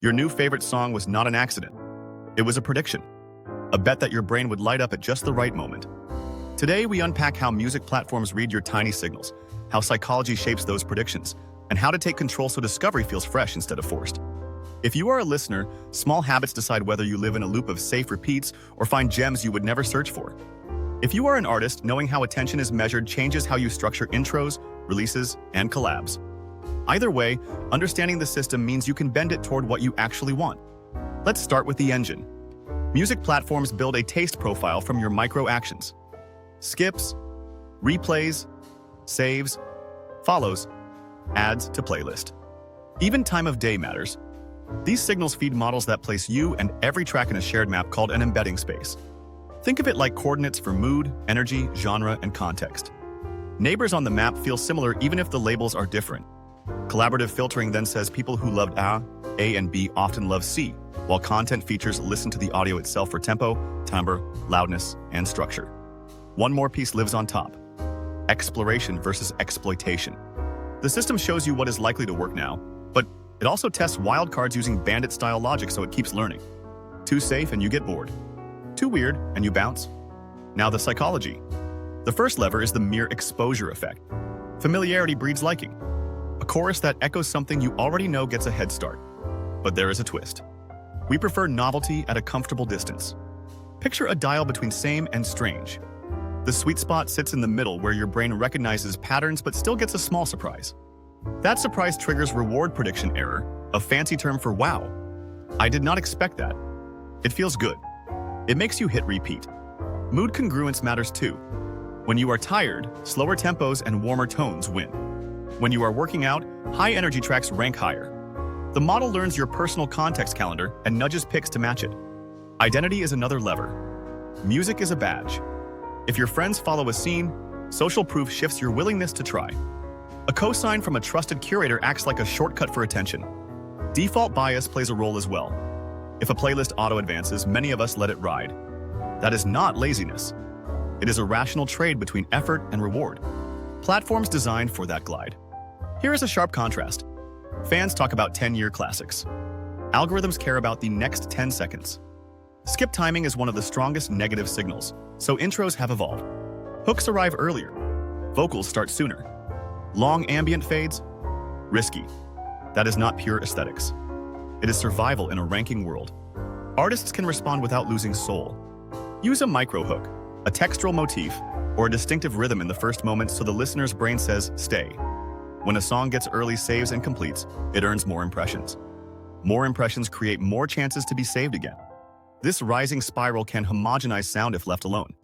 Your new favorite song was not an accident. It was a prediction, a bet that your brain would light up at just the right moment. Today, we unpack how music platforms read your tiny signals, how psychology shapes those predictions, and how to take control so discovery feels fresh instead of forced. If you are a listener, small habits decide whether you live in a loop of safe repeats or find gems you would never search for. If you are an artist, knowing how attention is measured changes how you structure intros, releases, and collabs. Either way, understanding the system means you can bend it toward what you actually want. Let's start with the engine. Music platforms build a taste profile from your micro-actions. Skips, replays, saves, follows, adds to playlist. Even time of day matters. These signals feed models that place you and every track in a shared map called an embedding space. Think of it like coordinates for mood, energy, genre, and context. Neighbors on the map feel similar even if the labels are different. Collaborative filtering then says people who loved A and B often love C, while content features listen to the audio itself for tempo, timbre, loudness, and structure. One more piece lives on top: exploration versus exploitation. The system shows you what is likely to work now, but it also tests wildcards using bandit-style logic so it keeps learning. Too safe and you get bored. Too weird and you bounce. Now the psychology. The first lever is the mere exposure effect. Familiarity breeds liking. A chorus that echoes something you already know gets a head start. But there is a twist. We prefer novelty at a comfortable distance. Picture a dial between same and strange. The sweet spot sits in the middle where your brain recognizes patterns but still gets a small surprise. That surprise triggers reward prediction error, a fancy term for wow. I did not expect that. It feels good. It makes you hit repeat. Mood congruence matters too. When you are tired, slower tempos and warmer tones win. When you are working out, high-energy tracks rank higher. The model learns your personal context calendar and nudges picks to match it. Identity is another lever. Music is a badge. If your friends follow a scene, social proof shifts your willingness to try. A cosign from a trusted curator acts like a shortcut for attention. Default bias plays a role as well. If a playlist auto-advances, many of us let it ride. That is not laziness. It is a rational trade between effort and reward. Platforms designed for that glide. Here is a sharp contrast. Fans talk about 10-year classics. Algorithms care about the next 10 seconds. Skip timing is one of the strongest negative signals, so intros have evolved. Hooks arrive earlier. Vocals start sooner. Long ambient fades? Risky. That is not pure aesthetics. It is survival in a ranking world. Artists can respond without losing soul. Use a micro hook, a textural motif, or a distinctive rhythm in the first moment so the listener's brain says, stay. When a song gets early saves and completes, it earns more impressions. More impressions create more chances to be saved again. This rising spiral can homogenize sound if left alone.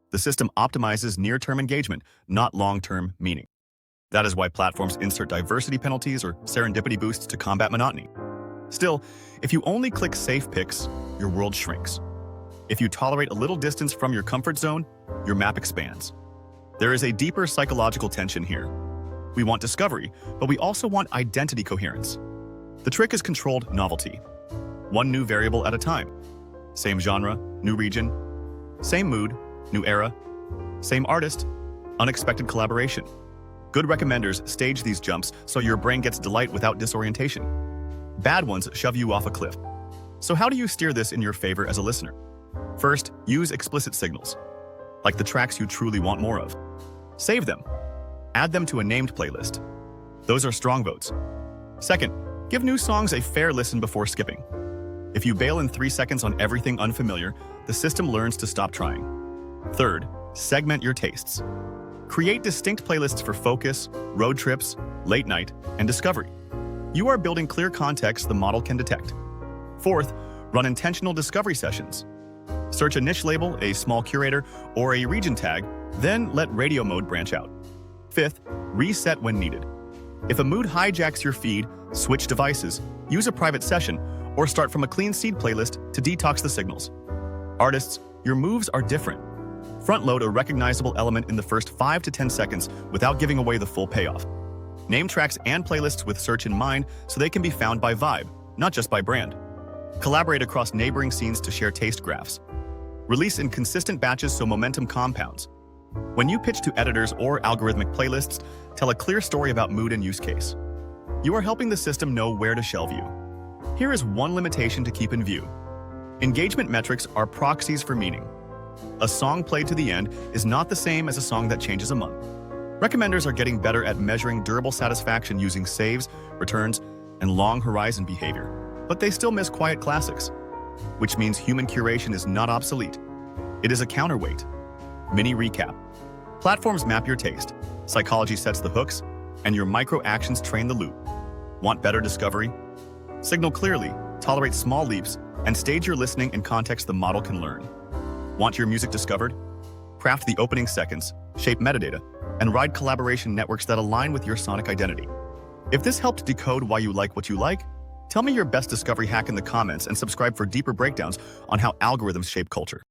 The system optimizes near-term engagement, not long-term meaning. That is why platforms insert diversity penalties or serendipity boosts to combat monotony. Still, if you only click safe picks, your world shrinks. If you tolerate a little distance from your comfort zone, your map expands. There is a deeper psychological tension here. We want discovery, but we also want identity coherence. The trick is controlled novelty. One new variable at a time. Same genre, new region. Same mood, new era. Same artist, unexpected collaboration. Good recommenders stage these jumps so your brain gets delight without disorientation. Bad ones shove you off a cliff. So how do you steer this in your favor as a listener? First, use explicit signals, like the tracks you truly want more of. Save them. Add them to a named playlist. Those are strong votes. Second, give new songs a fair listen before skipping. If you bail in 3 seconds on everything unfamiliar, the system learns to stop trying. Third, segment your tastes. Create distinct playlists for focus, road trips, late night, and discovery. You are building clear context the model can detect. Fourth, run intentional discovery sessions. Search a niche label, a small curator, or a region tag, then let radio mode branch out. Fifth, reset when needed. If a mood hijacks your feed, switch devices, use a private session, or start from a clean seed playlist to detox the signals. Artists, your moves are different. Front-load a recognizable element in the first 5 to 10 seconds without giving away the full payoff. Name tracks and playlists with search in mind so they can be found by vibe, not just by brand. Collaborate across neighboring scenes to share taste graphs. Release in consistent batches so momentum compounds. When you pitch to editors or algorithmic playlists, tell a clear story about mood and use case. You are helping the system know where to shelve you. Here Here is one limitation to keep in view. Engagement metrics are proxies for meaning. A song played to the end is not the same as a song that changes a month. Recommenders are getting better at measuring durable satisfaction using saves, returns, and long horizon behavior, but they still miss quiet classics, which means human curation is not obsolete. It is a counterweight. Mini recap. Platforms map your taste, psychology sets the hooks, and your micro-actions train the loop. Want better discovery? Signal clearly, tolerate small leaps, and stage your listening in context the model can learn. Want your music discovered? Craft the opening seconds, shape metadata, and ride collaboration networks that align with your sonic identity. If this helped decode why you like what you like, tell me your best discovery hack in the comments and subscribe for deeper breakdowns on how algorithms shape culture.